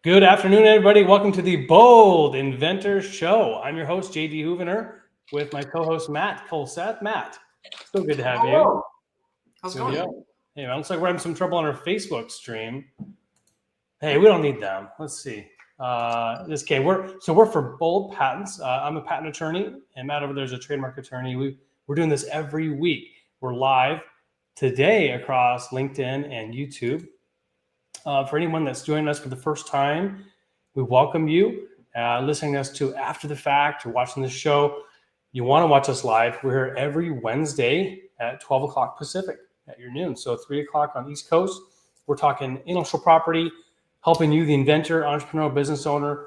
Good afternoon, everybody. Welcome to the Bold Inventor Show. I'm your host, JD Hoovener, with my co-host, Matt Colseth. Matt, so good to have you. How's it going? Hey, man, looks like we're having some trouble on our Facebook stream. Hey, we don't need them. Let's see. Okay, we're for Bold Patents. I'm a patent attorney, and Matt over there is a trademark attorney. We're doing this every week. We're live today across LinkedIn and YouTube. For anyone that's joining us for the first time, we welcome you. Listening to us to after the fact or watching the show, you want to watch us live. We're here every Wednesday at 12 o'clock Pacific at your noon. So 3 o'clock on East Coast. We're talking intellectual property, helping you, the inventor, entrepreneur, business owner,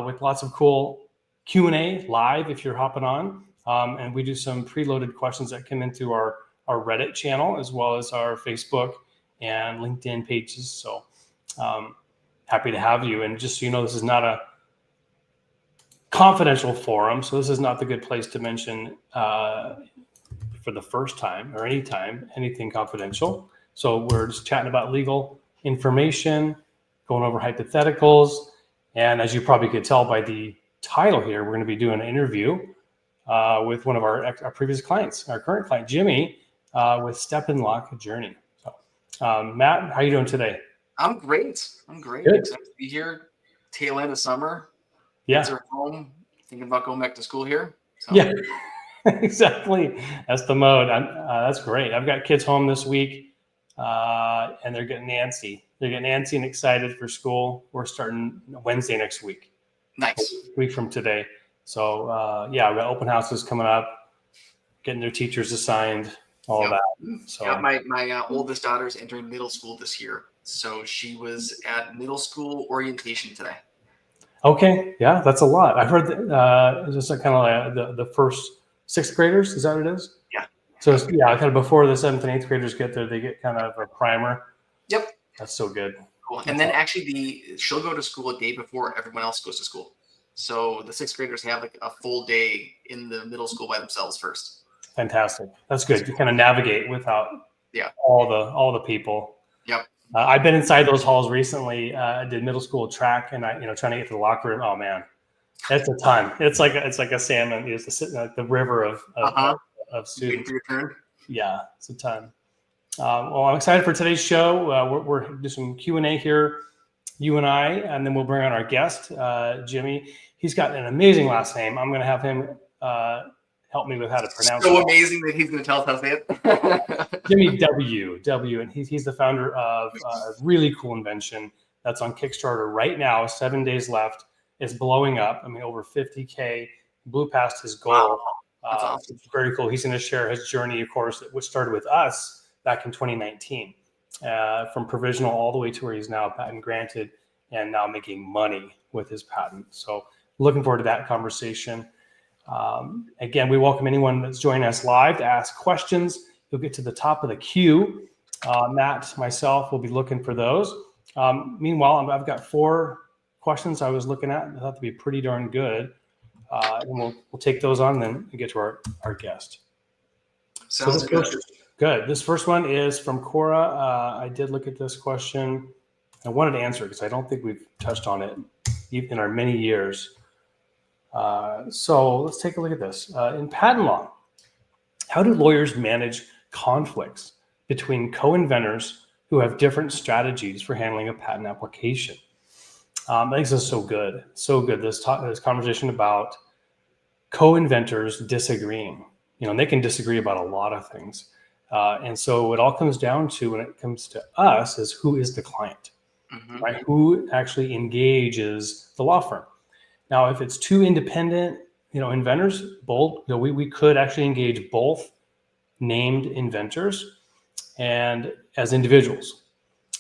with lots of cool Q&A live if you're hopping on. And we do some preloaded questions that come into our Reddit channel as well as our Facebook and LinkedIn pages. So happy to have you. And just so you know, this is not a confidential forum. So this is not the good place to mention for the first time or anytime, anything confidential. So we're just chatting about legal information, going over hypotheticals. And as you probably could tell by the title here, we're going to be doing an interview with one of our previous clients, our current client, Jimmy, with Step and Lock Journey. Matt, how are you doing today? I'm great. Good. Excited to be here. Tail end of summer. Yeah. Kids are home. Thinking about going back to school here. So. Yeah, exactly. That's the mode. That's great. I've got kids home this week, and they're getting antsy. They're getting antsy and excited for school. We're starting Wednesday next week. Nice. A week from today. So, we've got open houses coming up, getting their teachers assigned. All that. So my oldest daughter's entering middle school this year, so she was at middle school orientation today. Okay, yeah, that's a lot. I've heard that it's just kind of like the first sixth graders. Is that what it is? Yeah. So it's, kind of before the seventh and eighth graders get there, they get kind of a primer. Yep. That's so good. Cool. And then actually she'll go to school a day before everyone else goes to school. So the sixth graders have like a full day in the middle school by themselves first. Fantastic. That's good. You kind of navigate without all the people. Yep. I've been inside those halls recently. I did middle school track, and trying to get to the locker room. Oh man, that's a ton. It's like a salmon. You just sit in the river of students. Waiting for your turn. Yeah, it's a ton. Well, I'm excited for today's show. We're doing some Q&A here, you and I, and then we'll bring on our guest, Jimmy. He's got an amazing last name. I'm going to have him help me with how to pronounce it. So amazing that he's going to tell us how to say it. Jimmy W, and he's the founder of a really cool invention that's on Kickstarter right now. 7 days left. It's blowing up. I mean, over 50K. Blew past his goal. Wow. That's awesome. Very cool. He's going to share his journey, of course, which started with us back in 2019, from provisional all the way to where he's now patent granted and now making money with his patent. So looking forward to that conversation. Again, we welcome anyone that's joining us live to ask questions. You'll get to the top of the queue. Matt, myself, will be looking for those. Meanwhile, I've got 4 questions I was looking at. I thought to be pretty darn good. And we'll take those on, then we get to our guest. Sounds good. Good. This first one is from Cora. I did look at this question. I wanted to answer it because I don't think we've touched on it in our many years. So let's take a look at this. In patent law, how do lawyers manage conflicts between co-inventors who have different strategies for handling a patent application? I think this is so good. So good. This conversation about co-inventors disagreeing. They can disagree about a lot of things. And so it all comes down to, when it comes to us, is who is the client, right? Who actually engages the law firm. Now, if it's 2 independent, inventors, both, we could actually engage both named inventors and as individuals.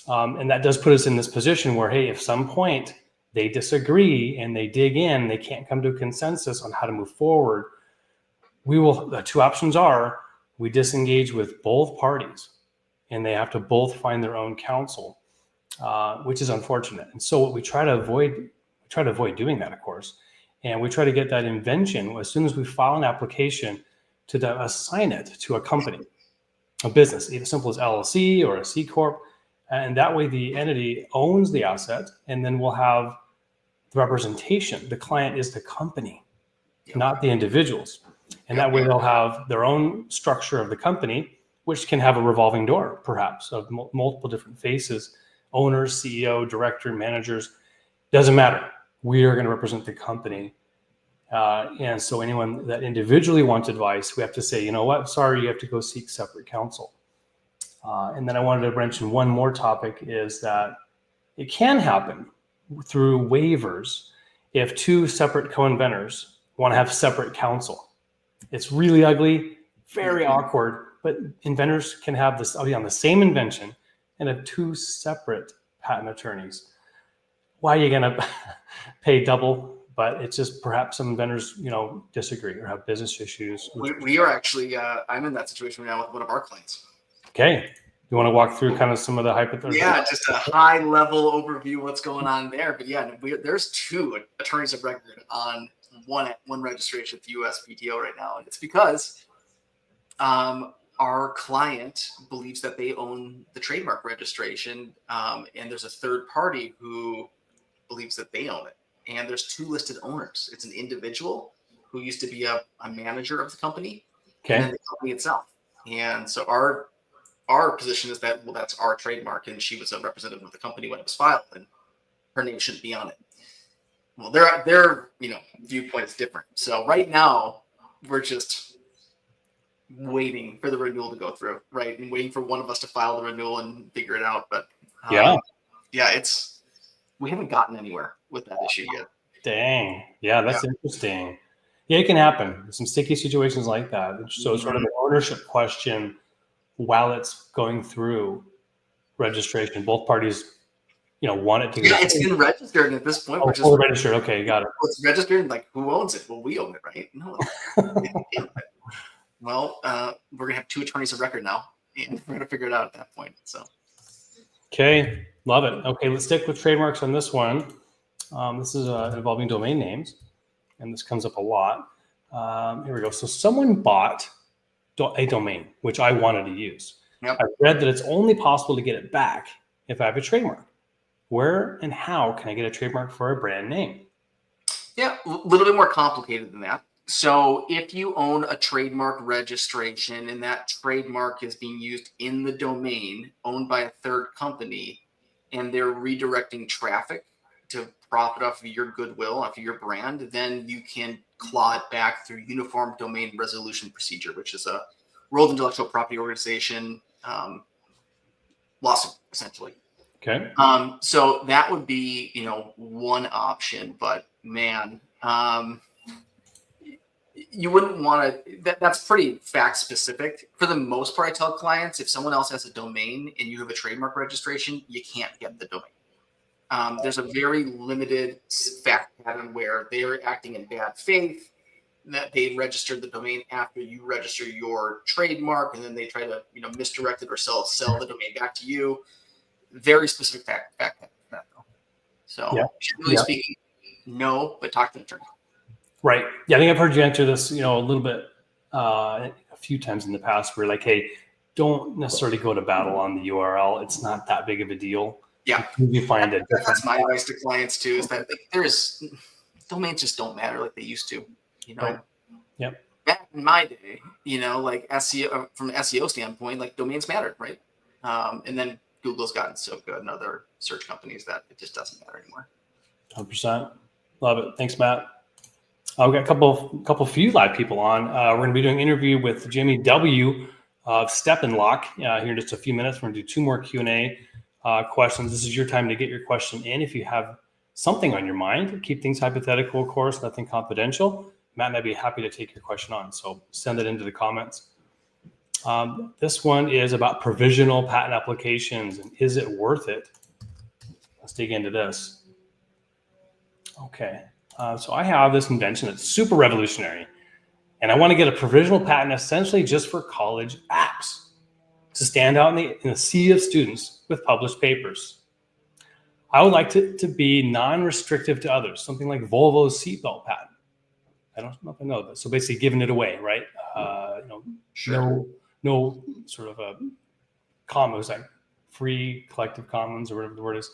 And that does put us in this position where, hey, if some point they disagree and they dig in, they can't come to a consensus on how to move forward, the 2 options are we disengage with both parties and they have to both find their own counsel, which is unfortunate. And so what we try to avoid doing that, of course. And we try to get that invention as soon as we file an application to assign it to a company, a business, either simple as LLC or a C Corp. And that way the entity owns the asset, and then we'll have the representation. The client is the company, not the individuals. And that way they'll have their own structure of the company, which can have a revolving door, perhaps, of multiple different faces, owners, CEO, director, managers, doesn't matter. We are going to represent the company. And so anyone that individually wants advice, we have to say, you know what, sorry, you have to go seek separate counsel. And then I wanted to mention one more topic is that it can happen through waivers if two separate co-inventors want to have separate counsel. It's really ugly, very awkward, but inventors can have this on the same invention and have two separate patent attorneys. Why are you going to pay double? But it's just perhaps some inventors, disagree or have business issues. We are actually, I'm in that situation right now with one of our clients. Okay. You want to walk through kind of some of the hypotheticals? Yeah, just a high level overview of what's going on there. But yeah, there's two attorneys of record on one registration at the USPTO right now. And it's because our client believes that they own the trademark registration. And there's a third party who believes that they own it. And there's two listed owners. It's an individual who used to be a manager of the company, and then the company itself. And so our position is that, well, that's our trademark, and she was a representative of the company when it was filed, and her name shouldn't be on it. Well, their viewpoint is different. So right now, we're just waiting for the renewal to go through, right, and waiting for one of us to file the renewal and figure it out. But we haven't gotten anywhere with that issue yet. Dang. Yeah, that's interesting. Yeah, it can happen. Some sticky situations like that. So it's sort of an ownership question while it's going through registration. Both parties, want it to go. Yeah, it's been registered, and at this point, we're just registered. Okay, got it. It's registered. Like, who owns it? Well, we own it, right? No. Well, we're gonna have two attorneys of record now, and we're gonna figure it out at that point. So. Okay, love it. Okay, let's stick with trademarks on this one. This is involving domain names, and this comes up a lot. Here we go. So someone bought a domain, which I wanted to use. Yep. I read that it's only possible to get it back if I have a trademark. Where and how can I get a trademark for a brand name? Yeah, a little bit more complicated than that. So if you own a trademark registration and that trademark is being used in the domain owned by a third company, and they're redirecting traffic to profit off of your goodwill, off of your brand, then you can claw it back through Uniform Domain Resolution Procedure, which is a World Intellectual Property Organization lawsuit, essentially. Okay. So that would be, one option, but man, you wouldn't want to, that's pretty fact specific. For the most part, I tell clients, if someone else has a domain and you have a trademark registration, you can't get the domain. There's a very limited fact pattern where they are acting in bad faith, that they registered the domain after you register your trademark, and then they try to, misdirect it or sell the domain back to you. Very specific fact pattern that though. So generally speaking, no, but talk to an attorney. Right. Yeah, I think I've heard you answer this, a little bit a few times in the past. Where like, hey, don't necessarily go to battle on the URL. It's not that big of a deal. Yeah, you find it. That's my advice to clients too. Is that domains just don't matter like they used to. Right. Yep. Back in my day, like SEO from an SEO standpoint, like domains mattered, right? And then Google's gotten so good and other search companies that it just doesn't matter anymore. 100%. Love it. Thanks, Matt. I've got a few live people on. We're going to be doing an interview with Jamie W. of Step and Lock here in just a few minutes. We're going to do 2 more Q&A questions. This is your time to get your question in. If you have something on your mind, keep things hypothetical, of course, nothing confidential. Matt and I'd be happy to take your question on. So send it into the comments. This one is about provisional patent applications and is it worth it? Let's dig into this. Okay. So I have this invention that's super revolutionary, and I want to get a provisional patent essentially just for college apps to stand out in the sea of students with published papers. I would like to be non-restrictive to others, something like Volvo's seatbelt patent. I don't know if I know that. So basically giving it away, right? Sure. No sort of a comma. It was like free Collective Commons or whatever the word is,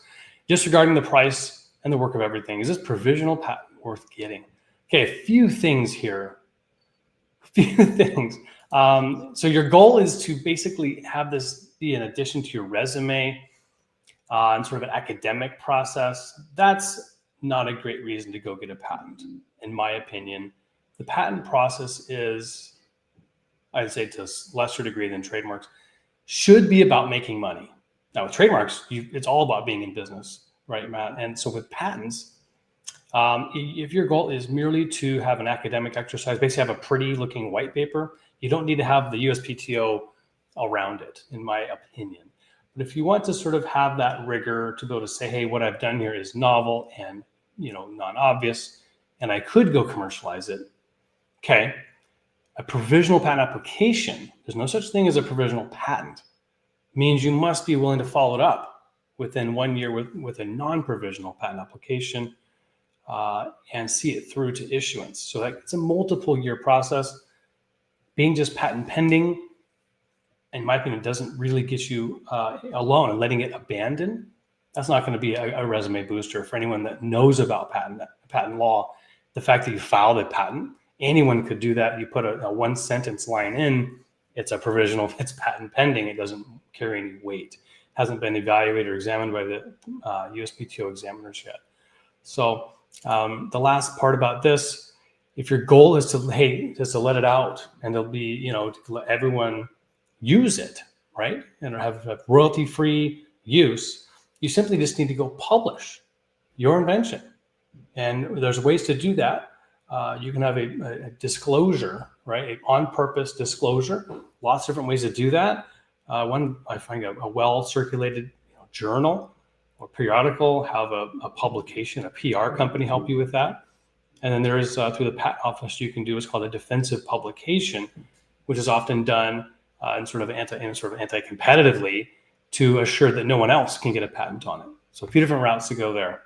disregarding the price and the work of everything. Is this provisional patent worth getting? Okay, a few things here. So your goal is to basically have this be an addition to your resume and sort of an academic process. That's not a great reason to go get a patent, in my opinion. The patent process is, I'd say to a lesser degree than trademarks, should be about making money. Now with trademarks, it's all about being in business, right, Matt? And so with patents, if your goal is merely to have an academic exercise, basically have a pretty looking white paper, you don't need to have the USPTO around it, in my opinion. But if you want to sort of have that rigor to be able to say, hey, what I've done here is novel and non-obvious, and I could go commercialize it. Okay, a provisional patent application, there's no such thing as a provisional patent, means you must be willing to follow it up within 1 year with a non-provisional patent application and see it through to issuance. So it's a multiple year process. Being just patent pending, in my opinion, doesn't really get you alone, and letting it abandon, that's not going to be a resume booster for anyone that knows about patent law. The fact that you filed a patent, anyone could do that. You put a one sentence line in, it's a provisional, it's patent pending. It doesn't carry any weight. Hasn't been evaluated or examined by the USPTO examiners yet. So the last part about this, if your goal is to, just to let it out and there'll be, to let everyone use it, right? And have royalty-free use, you simply just need to go publish your invention. And there's ways to do that. You can have a disclosure, right? A on-purpose disclosure. Lots of different ways to do that. One, I find a well-circulated journal or periodical, have a publication, a PR company help you with that. And then there is, through the patent office, you can do what's called a defensive publication, which is often done and sort of anti-competitively to assure that no one else can get a patent on it. So a few different routes to go there.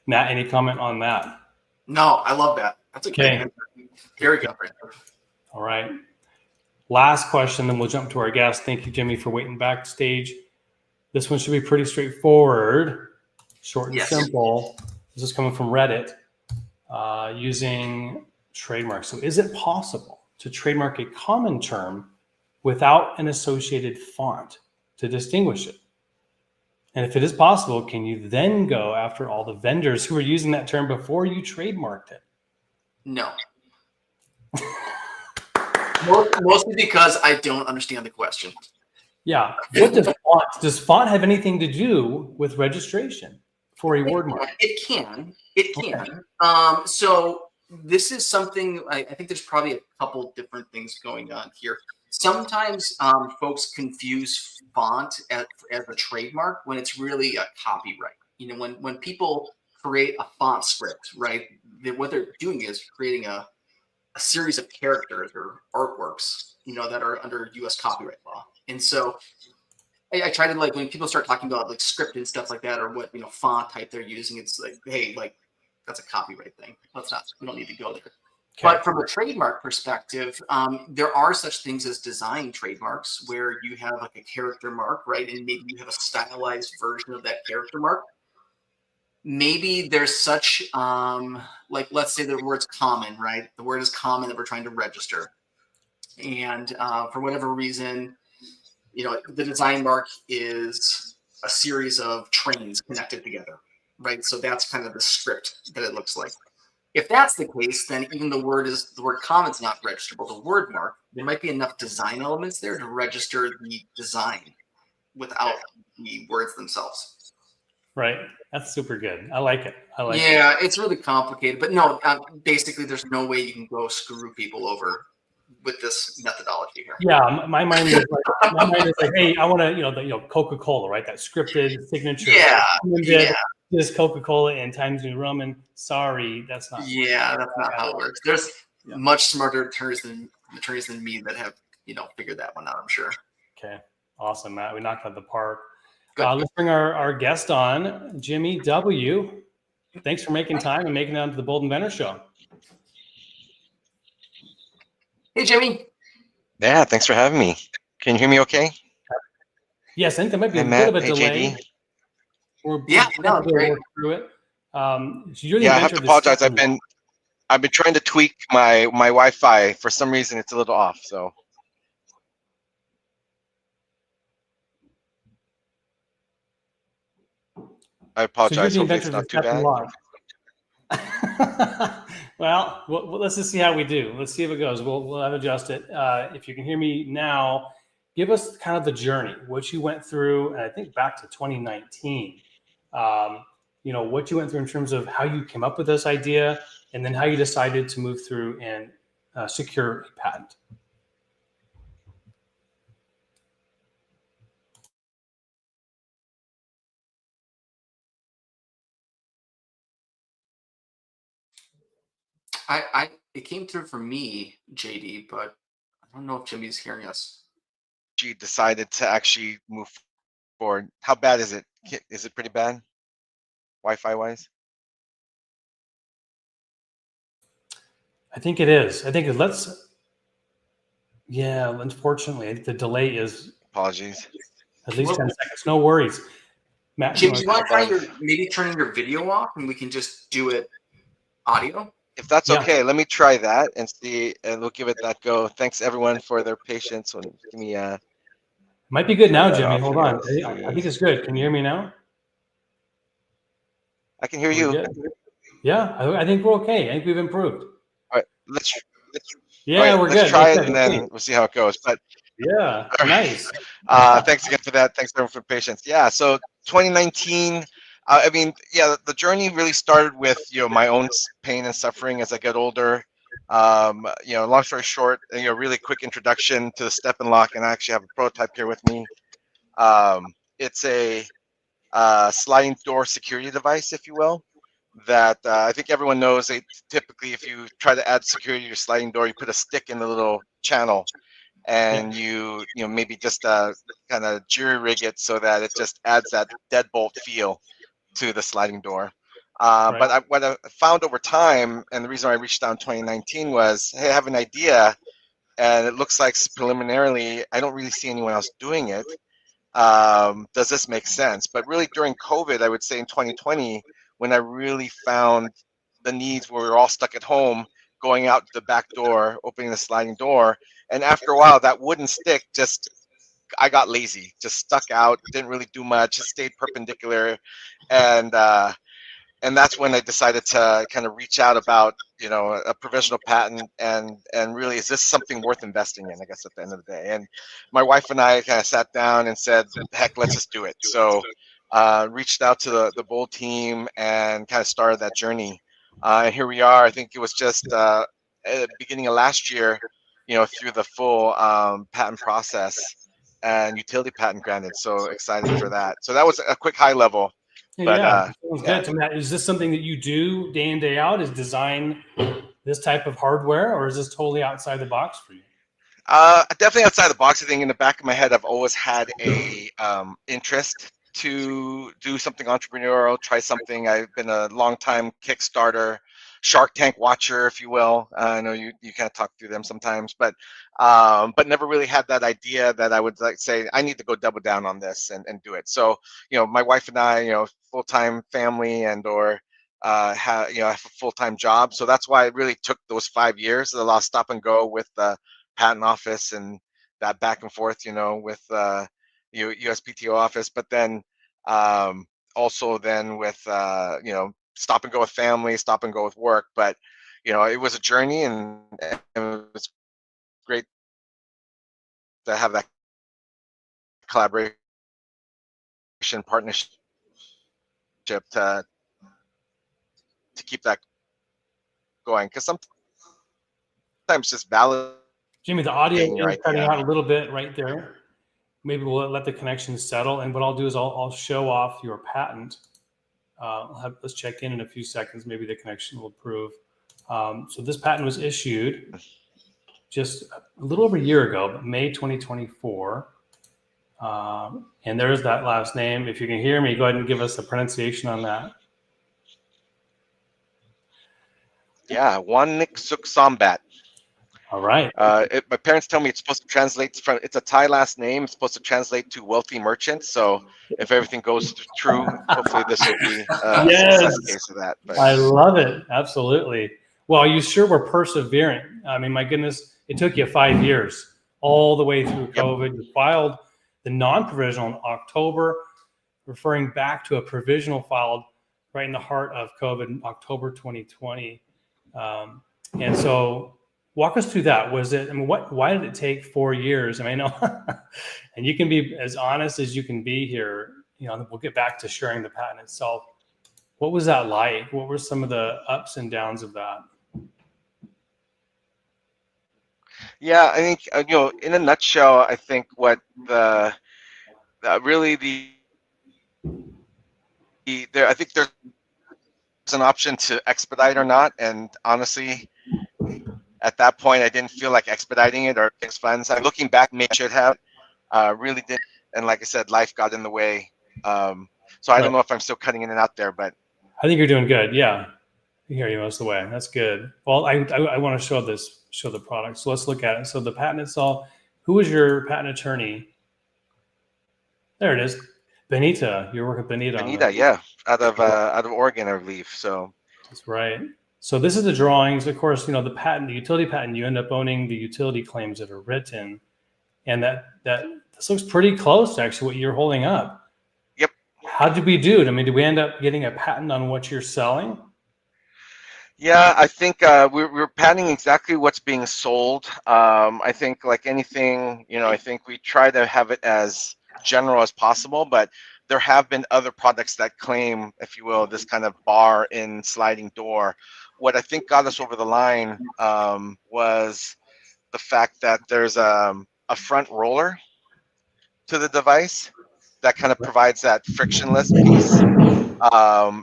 Matt, any comment on that? No, I love that. That's a great answer. Very good. All right. Last question, then we'll jump to our guest. Thank you, Jimmy, for waiting backstage. This one should be pretty straightforward, short and simple. This is coming from Reddit, using trademarks. So is it possible to trademark a common term without an associated font to distinguish it? And if it is possible, can you then go after all the vendors who were using that term before you trademarked it? No. Mostly because I don't understand the question. Yeah. What does font have anything to do with registration for a word mark? It can. So this is something, I think there's probably a couple different things going on here. Sometimes folks confuse font as a trademark when it's really a copyright. When people create a font script, right, what they're doing is creating a series of characters or artworks, that are under U.S. copyright law. And so I try to, when people start talking about script and stuff like that, or what font type they're using, it's like, hey, that's a copyright thing. We don't need to go there. Okay. But from a trademark perspective, there are such things as design trademarks where you have a character mark, right? And maybe you have a stylized version of that character mark. Maybe there's such, let's say the word's common, right? The word is common that we're trying to register. And for whatever reason, the design mark is a series of trains connected together, right? So that's kind of the script that it looks like. If that's the case, then even the word common is not registerable. The word mark, there might be enough design elements there to register the design without the words themselves. Right. That's super good. I like it. Yeah, it's really complicated, but no, basically there's no way you can go screw people over with this methodology here. Yeah, my mind is like, hey, I want to, Coca-Cola, right? That scripted signature. Yeah. This Coca-Cola and Times New Roman. Sorry, that's not. Yeah, that's not how it works. There's much smarter attorneys than me that have figured that one out, I'm sure. Okay, awesome, Matt. We knocked out the park. Let's bring our guest on, Jimmy W. Thanks for making time and making it onto the Bold Inventor Show. Hey, Jimmy. Yeah, thanks for having me. Can you hear me okay? Yes, I think there might be Hey, a bit Matt. of a Hey, delay. JD. Yeah, no, We'll great. work through it. So you're the Yeah, I have inventor to of the apologize. step and I've been trying to tweak my Wi-Fi. For some reason, it's a little off. So I So you're apologize. the Hopefully, inventor it's of the not too step and bad. log. Well, let's just see how we do. Let's see if it goes. We'll have to adjust it. If you can hear me now, give us kind of the journey, what you went through, and I think back to 2019. What you went through in terms of how you came up with this idea, and then how you decided to move through and secure a patent. It came through for me, JD, but I don't know if Jimmy's hearing us. She decided to actually move forward. How bad is it? Is it pretty bad, Wi-Fi wise? I think it is. I think unfortunately, the delay is Apologies. at least Well, 10 seconds. No worries. Matt, Jimmy, do you want to try above. maybe turning your video off and we can just do it audio? If that's Yeah. okay, let me try that and see, and we'll give it that go. Thanks everyone for their patience. Give me Might be good turn now, that Jimmy. off Hold here. on. Let's I think see. it's good. Can you hear me now? I can hear Are we you. good? Yeah, I think we're okay. I think we've improved. All right, let's Yeah, we're let's good. try We're it good. and Okay. then we'll see how it goes. But Yeah, all right. nice. Thanks again for that. Thanks everyone for patience. Yeah, so 2019. I mean, yeah, the journey really started with my own pain and suffering as I get older. Long story short, really quick introduction to the step and lock, and I actually have a prototype here with me. It's a sliding door security device, if you will, that I think everyone knows. Typically, if you try to add security to your sliding door, you put a stick in the little channel, and maybe just kind of jury rig it so that it just adds that deadbolt feel to the sliding door. Right. But what I found over time, and the reason I reached out in 2019 was, hey, I have an idea, and it looks like preliminarily I don't really see anyone else doing it. Does this make sense? But really during COVID, I would say in 2020, when I really found the needs where we were all stuck at home, going out the back door, opening the sliding door, and after a while, that wooden stick I got lazy, just stuck out, didn't really do much, just stayed perpendicular, and that's when I decided to kind of reach out about a provisional patent, and really, is this something worth investing in? I guess at the end of the day, and my wife and I kind of sat down and said, heck, let's just do it. So reached out to the Bold team and kind of started that journey, and here we are. I think it was just at the beginning of last year, through the full patent process and utility patent granted. So excited for that. So that was a quick high level. But Yeah, sounds yeah. good. So Matt, is this something that you do day in, day out? Is design this type of hardware, or is this totally outside the box for you? Definitely outside the box. I think in the back of my head, I've always had a interest to do something entrepreneurial, try something. I've been a long time Kickstarter, Shark Tank watcher, if you will. I know you kind of talk through them sometimes, but never really had that idea that I would say I need to go double down on this and do it. So my wife and I, full-time family or have a full-time job. So that's why it really took those 5 years. A lot of stop and go with the patent office and that back and forth, with USPTO office, but then also then with stop and go with family, stop and go with work. But it was a journey, and it was great to have that collaboration partnership to keep that going, because sometimes just validating Jimmy, the audio your is cutting idea. out a little bit right there. Maybe we'll let the connection settle. And what I'll do is I'll show off your patent. Let's check in a few seconds. Maybe the connection will improve. So this patent was issued just a little over a year ago, but May 2024. And there's that last name. If you can hear me, go ahead and give us a pronunciation on that. Yeah, one Nick Suk Sambat. All right. My parents tell me it's supposed to translate from, it's a Thai last name. It's supposed to translate to wealthy merchant. So if everything goes through, hopefully this will be a success Yes. case of that. But I love it. Absolutely. Well, you sure were persevering. I mean, my goodness, it took you 5 years all the way through yep, COVID. You filed the non-provisional in October, referring back to a provisional filed right in the heart of COVID in October 2020. Um, and so walk us through that. Was it, I mean, why did it take 4 years? I mean, I know, and you can be as honest as you can be here. You know, we'll get back to sharing the patent itself. What was that like? What were some of the ups and downs of that? yeah, I think in a nutshell, I think what the really there, I think there's an option to expedite or not, and honestly, at that point, I didn't feel like expediting it or fix funds. I'm looking back, maybe I should have. Really did, and like I said, life got in the way. So I don't Right. know if I'm still cutting in and out there, but I think you're doing good. Yeah. I hear you most of the way. That's good. Well, I want to show the product. So let's look at it. So the patent itself, who was your patent attorney? There it is. Benita. You work with Benita on Benita, the, yeah, out of Oregon, I believe. So that's right. So this is the drawings. Of course, you know, the patent, the utility patent, you end up owning the utility claims that are written. And that this looks pretty close to actually what you're holding up. yep. How did we do? I mean, did we end up getting a patent on what you're selling? Yeah, I think we're patenting exactly what's being sold. I think like anything, I think we try to have it as general as possible, but there have been other products that claim, if you will, this kind of bar in sliding door. What I think got us over the line was the fact that there's a front roller to the device that kind of provides that frictionless piece.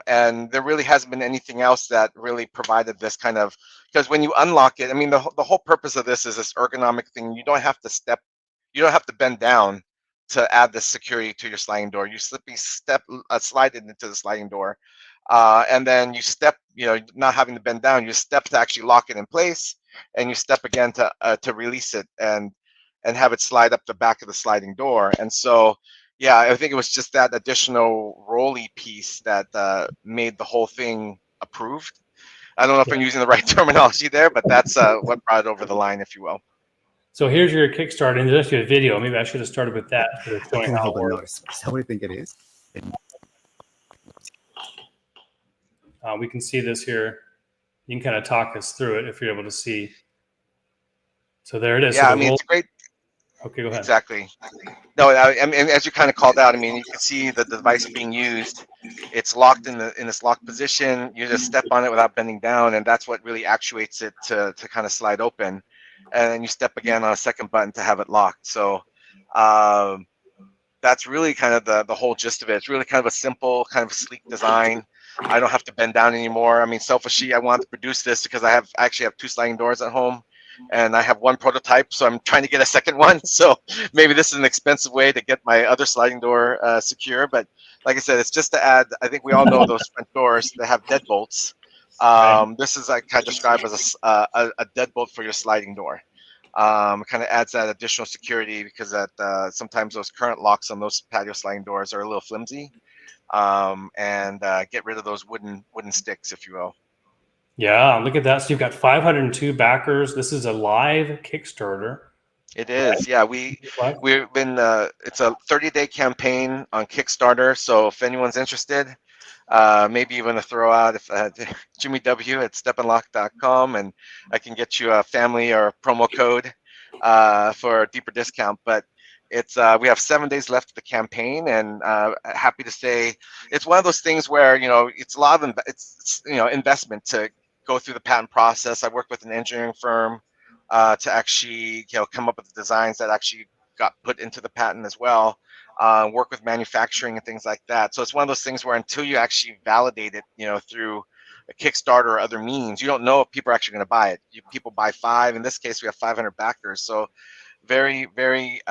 And there really hasn't been anything else that really provided this kind of, because when you unlock it, I mean, the whole purpose of this is this ergonomic thing. You don't have to bend down to add this security to your sliding door. You slide it into the sliding door. And then you step, not having to bend down, you step to actually lock it in place, and you step again to release it and have it slide up the back of the sliding door. And so, yeah, I think it was just that additional rolly piece that made the whole thing approved. I don't know if I'm using the right terminology there, but that's what brought it over the line, if you will. So here's your Kickstarter, and there's actually a video. Maybe I should have started with that. I can't help but notice. So what do you think it is? We can see this here. You can kind of talk us through it if you're able to see. So there it is. Yeah, so I mean, it's great. Okay, go ahead. Exactly. No, I mean, as you kind of called out, I mean, you can see the device being used. It's locked in this locked position. You just step on it without bending down, and that's what really actuates it to kind of slide open. And then you step again on a second button to have it locked. So that's really kind of the whole gist of it. It's really kind of a simple, kind of sleek design. I don't have to bend down anymore. I mean, selfishly, I wanted to produce this because I actually have 2 sliding doors at home, and I have 1 prototype, so I'm trying to get a second one. So maybe this is an expensive way to get my other sliding door secure. But like I said, it's just to add, I think we all know those front doors that have deadbolts. This is like kind of described as a deadbolt for your sliding door. Kind of adds that additional security because that sometimes those current locks on those patio sliding doors are a little flimsy. And get rid of those wooden sticks, if you will. Yeah, look at that. So you've got 502 backers. This is a live Kickstarter. It is, yeah. We've been. It's a 30-day campaign on Kickstarter. So if anyone's interested, maybe even to throw out if Jimmy W at stepandlock.com, and I can get you a family or a promo code for a deeper discount. But it's we have 7 days left of the campaign, and happy to say it's one of those things where it's a lot of investment to go through the patent process. I work with an engineering firm to actually come up with the designs that actually got put into the patent as well. Work with manufacturing and things like that. So it's one of those things where until you actually validate it, through a Kickstarter or other means, you don't know if people are actually going to buy it. People buy 5. In this case, we have 500 backers. So very, very,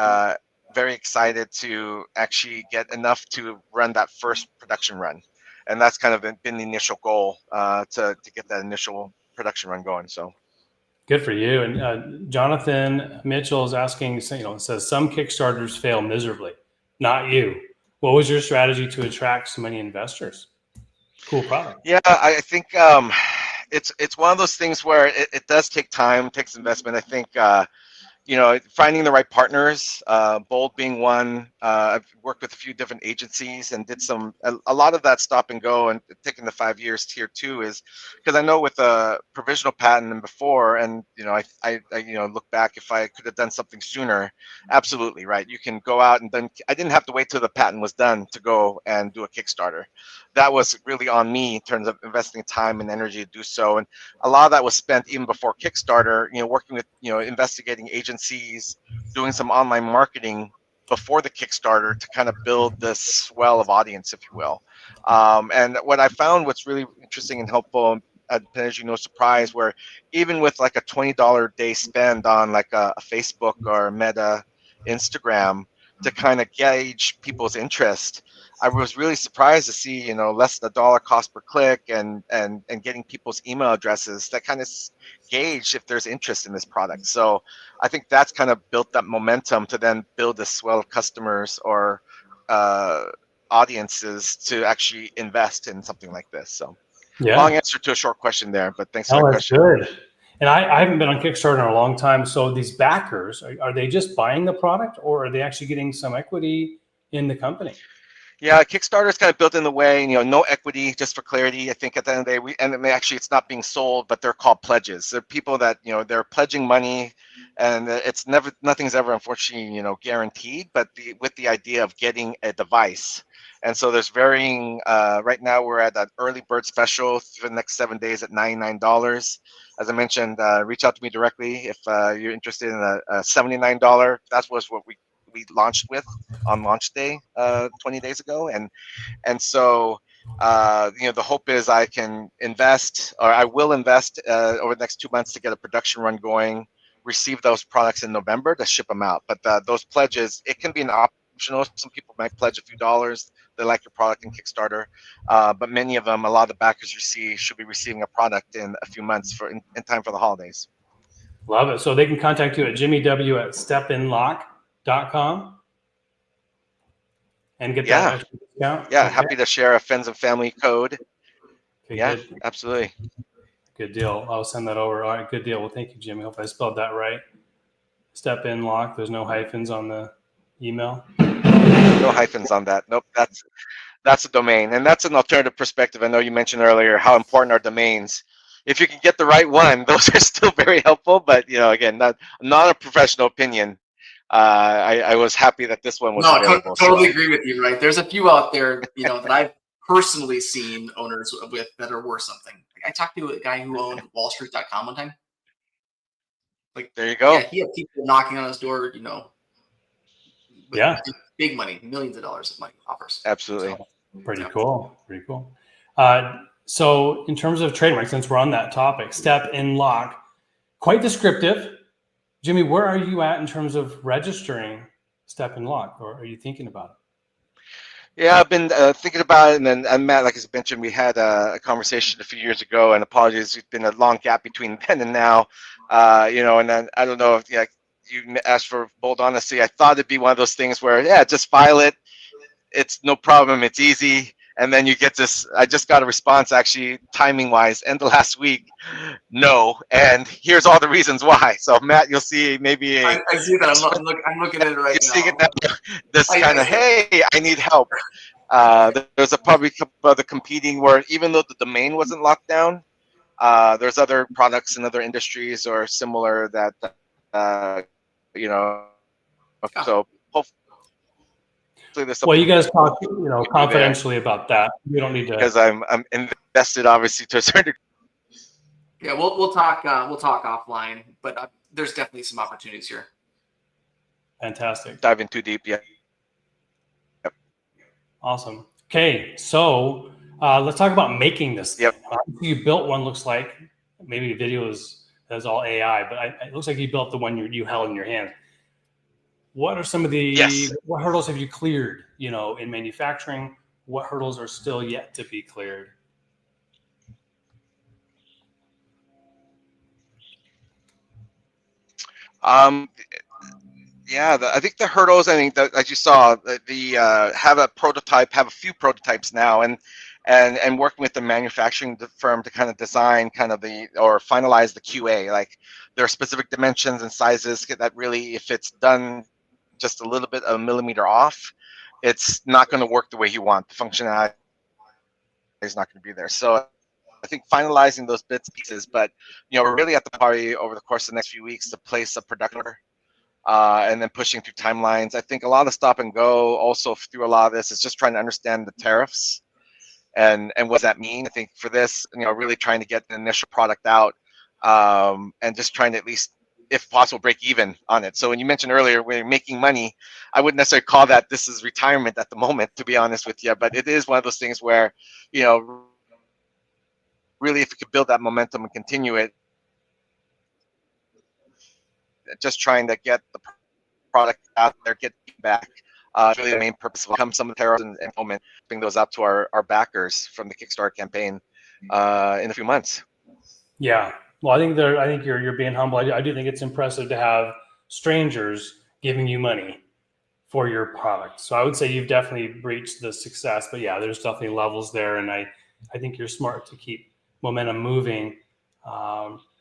very excited to actually get enough to run that first production run. And that's kind of been the initial goal, to get that initial production run going. So. Good for you. And Jonathan Mitchell is asking, it says some Kickstarters fail miserably. Not you. What was your strategy to attract so many investors? Cool product. Yeah, I think it's one of those things where it does take time, takes investment. I think finding the right partners, Bold being one. I've worked with a few different agencies and did a lot of that stop and go, and taking the 5 years tier 2 is because I know with a provisional patent and before, and I look back, if I could have done something sooner, absolutely right. You can go out and then I didn't have to wait till the patent was done to go and do a Kickstarter. That was really on me in terms of investing time and energy to do so, and a lot of that was spent even before Kickstarter, working with, investigating agencies, doing some online marketing before the Kickstarter to kind of build this swell of audience, if you will. And what I found, what's really interesting and helpful, as no surprise, where even with like a $20 day spend on like a Facebook or Meta, Instagram, to kind of gauge people's interest, I was really surprised to see, less than $1 cost per click, and getting people's email addresses that kind of gauge if there's interest in this product. So I think that's kind of built that momentum to then build a swell of customers or audiences to actually invest in something like this. So long answer to a short question there, but thanks for that question. Good. And I haven't been on Kickstarter in a long time. So these backers, are they just buying the product, or are they actually getting some equity in the company? Yeah, Kickstarter is kind of built in the way, no equity, just for clarity. I think at the end of the day, actually it's not being sold, but they're called pledges. They're people that, they're pledging money, and nothing's ever, unfortunately, guaranteed, but with the idea of getting a device. And so there's varying, right now we're at an early bird special for the next 7 days at $99. As I mentioned, reach out to me directly if you're interested in a $79. That was what we launched with on launch day 20 days ago, and so the hope is I can invest, or I will invest over the next 2 months to get a production run going, receive those products in November to ship them out. But those pledges, it can be an optional. Some people might pledge a few dollars, they like your product in Kickstarter, but many of them, a lot of the backers you see should be receiving a product in a few months in time for the holidays. Love it. So they can contact you at jimmyw@stepinlock.com and get that extra discount. Yeah, happy to share a friends and family code. Okay, yeah, good. Absolutely. Good deal. I'll send that over. All right, good deal. Well, thank you, Jimmy. Hope I spelled that right. Step in lock. There's no hyphens on the email. No hyphens on that. Nope. That's a domain, and that's an alternative perspective. I know you mentioned earlier how important are domains. If you can get the right one, those are still very helpful. But again, not a professional opinion. I was happy that this one was available. Totally agree with you. Right, there's a few out there, that I've personally seen owners with that are worth something. I talked to a guy who owned wallstreet.com one time. Like, there you go. Yeah, he had people knocking on his door, Yeah, big money, millions of dollars of money offers. Absolutely. So, pretty cool. Pretty cool. So in terms of trademark, since we're on that topic, step in lock, quite descriptive. Jimmy, where are you at in terms of registering step in lock, or are you thinking about it? Yeah, I've been thinking about it, and then Matt, like I mentioned, we had a conversation a few years ago, and apologies, there's been a long gap between then and now, and then I don't know if you asked for bold honesty. I thought it'd be one of those things where, just file it. It's no problem. It's easy. And then you get this, I just got a response actually timing wise end of last week. No. And here's all the reasons why. So Matt, you'll see maybe I see that. I'm looking at it right now. You're seeing it now. This kind of, hey, I need help. There's probably a couple other competing where even though the domain wasn't locked down, there's other products in other industries or similar that, so hopefully there's something. Well, you guys talk, confidentially about that. You don't need to. Because I'm invested, obviously, to a certain degree. Yeah, we'll talk offline, but there's definitely some opportunities here. Fantastic. Dive in too deep, yeah. Yep. Awesome. Okay, so let's talk about making this. Yep. You built one. Looks like maybe the video is all AI, but it looks like you built the one you held in your hand. What are some of the what hurdles have you cleared? In manufacturing, what hurdles are still yet to be cleared? Yeah, I think the hurdles. I think that, as you saw, have a prototype, have a few prototypes now, and working with the manufacturing firm to kind of design kind of or finalize the QA. Like there are specific dimensions and sizes that really, if it's done just a little bit a millimeter off, it's not going to work the way you want. The functionality is not going to be there. So I think finalizing those bits and pieces, but we're really at the party over the course of the next few weeks to place a production order. And then pushing through timelines. I think a lot of stop and go also through a lot of this is just trying to understand the tariffs and what does that mean. I think for this, really trying to get the initial product out and just trying to at least, if possible, break even on it. So when you mentioned earlier, when you're making money, I wouldn't necessarily call that this is retirement at the moment, to be honest with you, but it is one of those things where, really if you could build that momentum and continue it, just trying to get the product out there, get back. Really the main purpose will come some of the tariffs and moment, bring those out to our backers from the Kickstarter campaign in a few months. Yeah. Well, I think you're being humble. I do think it's impressive to have strangers giving you money for your product. So I would say you've definitely reached the success, but yeah, there's definitely levels there. And I think you're smart to keep momentum moving.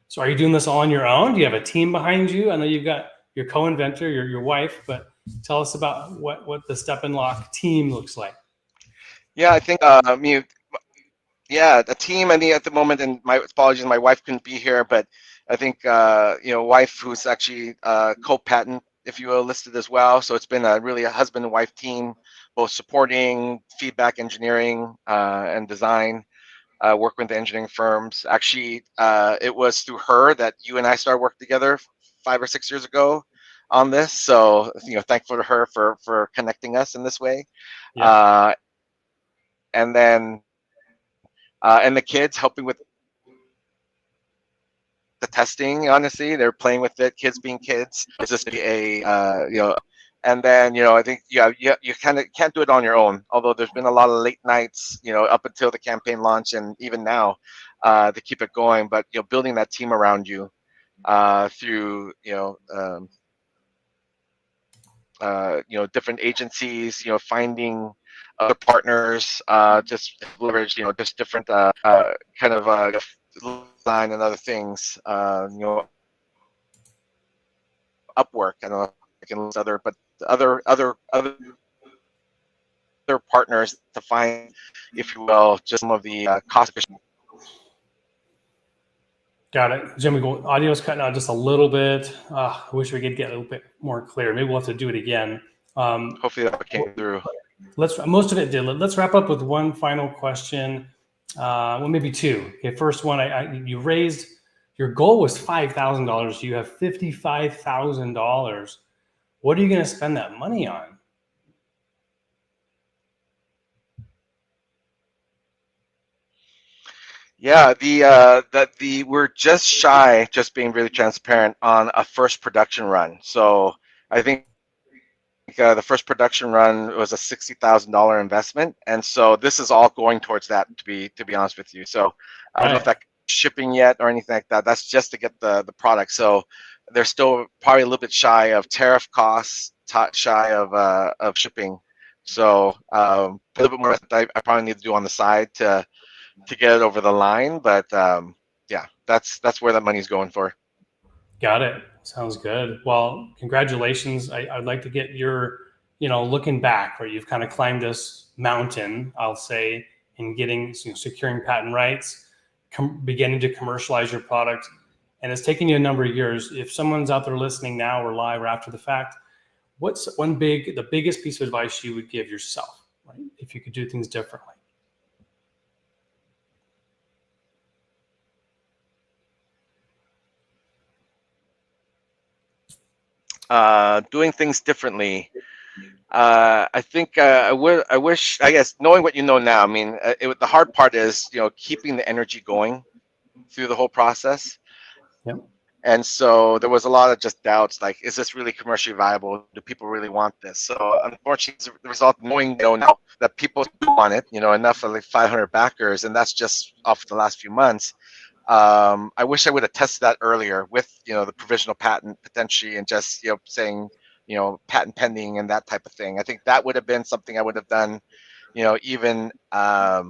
So are you doing this all on your own? Do you have a team behind you? I know you've got your co-inventor, your wife, but tell us about what the Step and Lock team looks like. Yeah, I think the team. I mean, at the moment, and my apologies, my wife couldn't be here, but I think wife who's actually co-patent, if you will, listed as well. So it's been really a husband and wife team, both supporting feedback, engineering, and design. Work with the engineering firms. Actually, it was through her that you and I started working together 5 or 6 years ago on this. So thankful to her for connecting us in this way. Yeah. And then and the kids helping with the testing. Honestly, they're playing with it. Kids being kids. Is this a And then I think you kind of can't do it on your own. Although there's been a lot of late nights up until the campaign launch and even now to keep it going. But building that team around you through different agencies, finding other partners, just leverage just different kind of line and other things. Upwork. I don't know if I can list other, but other partners to find, if you will, just some of the cost efficient. Got it. Jimmy, audio's cutting out just a little bit. I wish we could get a little bit more clear. Maybe we'll have to do it again. Hopefully that came through. Most of it did. Let's wrap up with one final question. Well, maybe two. Okay, first one, you raised, your goal was $5,000. You have $55,000. What are you going to spend that money on? Yeah, we're just shy, just being really transparent, on a first production run. So I think the first production run was a $60,000 investment, and so this is all going towards that. To be honest with you, so I don't know if that's shipping yet or anything like that. That's just to get the product. So they're still probably a little bit shy of tariff costs, shy of shipping. So a little bit more I probably need to do on the side to get it over the line, but yeah, that's where that money's going for. Got it. Sounds good. Well, congratulations. I'd like to get your, looking back, where you've kind of climbed this mountain, I'll say, in getting, securing patent rights, beginning to commercialize your product. And it's taken you a number of years. If someone's out there listening now or live or after the fact, what's the biggest piece of advice you would give yourself, right? If you could do things differently? Doing things differently. I think I wish, I guess, knowing what you know now. I mean, the hard part is keeping the energy going through the whole process. Yep. And so there was a lot of just doubts, like, is this really commercially viable? Do people really want this? So unfortunately, the result, knowing now that people do want it, enough of like 500 backers, and that's just off the last few months. I wish I would have tested that earlier with, the provisional patent potentially, and just, saying, patent pending and that type of thing. I think that would have been something I would have done, even, I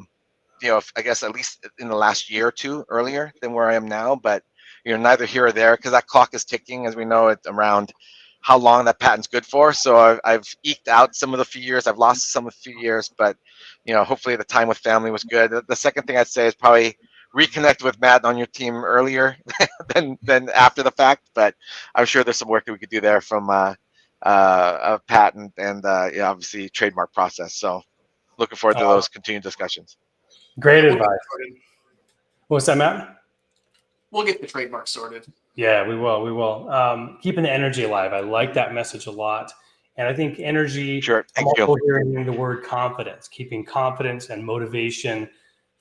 guess at least in the last year or two earlier than where I am now. But, neither here or there, because that clock is ticking, as we know, it's around how long that patent's good for. So I've eked out some of the few years, I've lost some of the few years, but, hopefully the time with family was good. The second thing I'd say is probably reconnect with Matt on your team earlier than after the fact, but I'm sure there's some work that we could do there from a patent and obviously trademark process. So looking forward to those continued discussions. Great advice. What's that, Matt? We'll get the trademark sorted. Yeah, we will. We will. Keeping the energy alive. I like that message a lot. And I think energy, Sure. I'm also hearing the word confidence, keeping confidence and motivation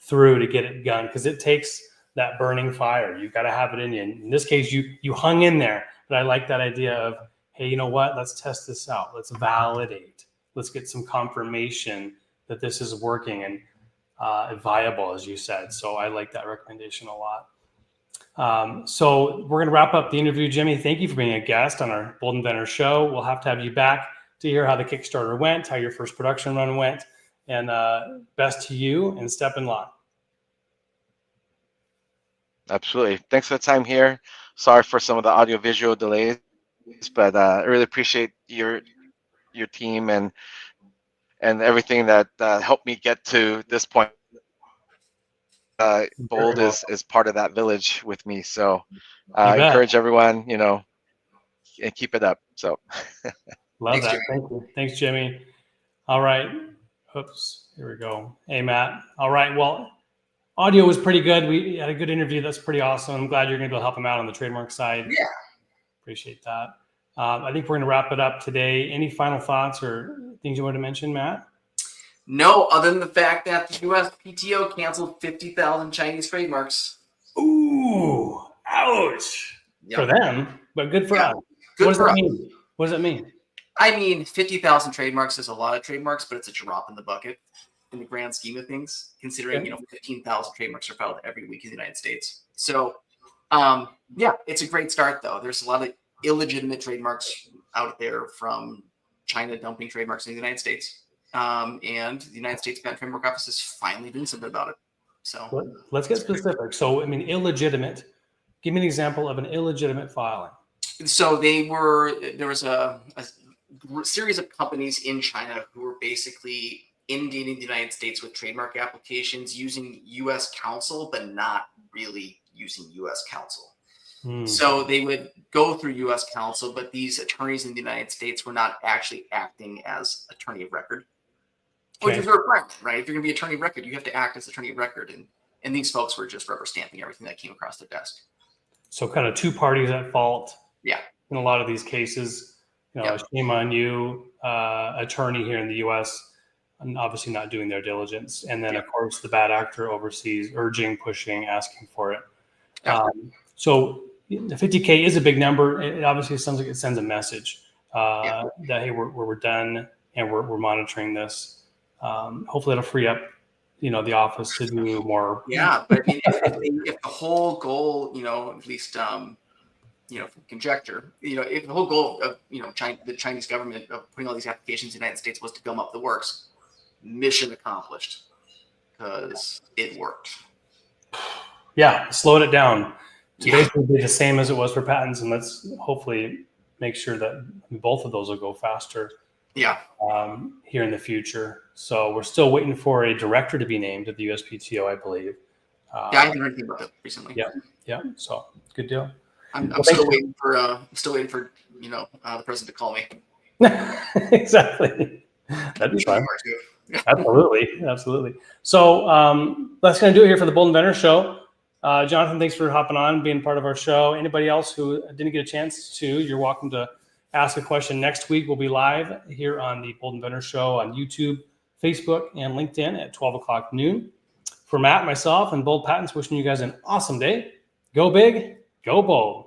through to get it done, because it takes that burning fire. You've got to have it in you. In this case, you hung in there. But I like that idea of, hey, you know what? Let's test this out. Let's validate. Let's get some confirmation that this is working and viable, as you said. So I like that recommendation a lot. So we're going to wrap up the interview. Jimmy, thank you for being a guest on our Bold Inventor Show. We'll have to have you back to hear how the Kickstarter went, how your first production run went, and best to you, and step in line. Absolutely. Thanks for the time here. Sorry for some of the audio visual delays, but I really appreciate your team and everything that helped me get to this point. Bold is part of that village with me. So I encourage everyone, and keep it up. So love Thanks, that. Jimmy. Thank you. Thanks, Jimmy. All right. Oops. Here we go. Hey, Matt. All right. Well, audio was pretty good. We had a good interview. That's pretty awesome. I'm glad you're going to be able to help him out on the trademark side. Yeah. Appreciate that. I think we're going to wrap it up today. Any final thoughts or things you want to mention, Matt? No, other than the fact that the USPTO canceled 50,000 Chinese trademarks. Ooh, ouch. Yep. For them, but good for us. Good What does for that us. mean? What does that mean? I mean, 50,000 trademarks is a lot of trademarks, but it's a drop in the bucket in the grand scheme of things, considering, 15,000 trademarks are filed every week in the United States. So, yeah, it's a great start, though. There's a lot of illegitimate trademarks out there from China dumping trademarks in the United States. And the United States Patent Trademark Office is finally doing something about it. So let's get specific. So, I mean, illegitimate. Give me an example of an illegitimate filing. So there was a series of companies in China who were basically inundating the United States with trademark applications using U.S. counsel, but not really using U.S. counsel. So they would go through U.S. counsel, but these attorneys in the United States were not actually acting as attorney of record, which is a requirement, right? If you're going to be attorney of record, you have to act as attorney of record. And these folks were just rubber stamping everything that came across their desk. So kind of two parties at fault. Yeah. In a lot of these cases, shame on you, attorney here in the U.S., and obviously not doing their diligence. And then, of course, the bad actor overseas, urging, pushing, asking for it. So the 50K is a big number. It obviously sounds like it sends a message that, hey, we're done and we're monitoring this. Hopefully it'll free up, the office to do more. Yeah, but I mean, if the whole goal, at least, from conjecture, if the whole goal of, the Chinese government of putting all these applications in the United States was to gum up the works, mission accomplished, because it worked. Yeah, slowed it down to basically be the same as it was for patents, and let's hopefully make sure that both of those will go faster. Yeah. Here in the future. So we're still waiting for a director to be named at the USPTO, I believe. I haven't heard anything about that recently. Yeah. So good deal. I'm still waiting for the president to call me. Exactly. That'd be fun. Absolutely. So that's going to do it here for the Bold Inventor Show. Jonathan, thanks for hopping on, being part of our show. Anybody else who didn't get a chance to, you're welcome to ask a question. Next week, we'll be live here on the Bold Inventor Show on YouTube, Facebook, and LinkedIn at 12 o'clock noon. For Matt, myself, and Bold Patents, wishing you guys an awesome day. Go big, go bold.